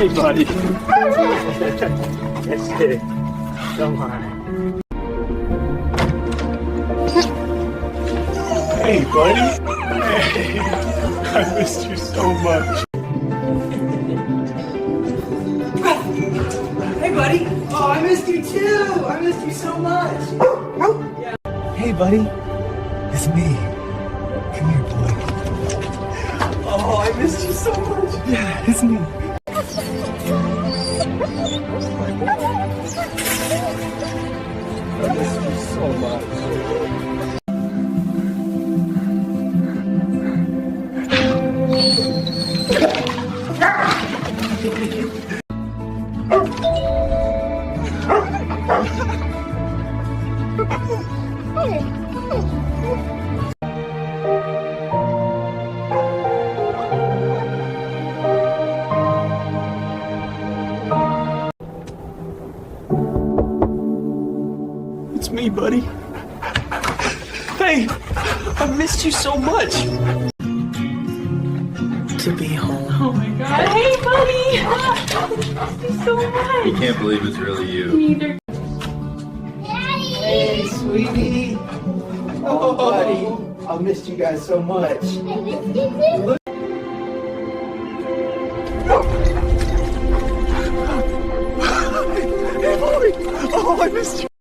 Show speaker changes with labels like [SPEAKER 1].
[SPEAKER 1] Hey, buddy. That's it. Come on. Hey, buddy. Hey, I missed you so much.
[SPEAKER 2] Hey, buddy. Oh, I missed you too. I missed you so much.
[SPEAKER 3] Hey, buddy. It's me. Come here, boy.
[SPEAKER 2] Oh, I missed you so much.
[SPEAKER 3] Yeah, it's me.
[SPEAKER 1] I missed you so much. It's me, buddy. Hey, I missed you so much.
[SPEAKER 2] To be home.
[SPEAKER 4] Oh my god. Hey, buddy! I missed you so much.
[SPEAKER 5] You can't believe it's really you.
[SPEAKER 4] Neither.
[SPEAKER 2] Hey, sweetie. Oh, buddy. I missed you guys so much.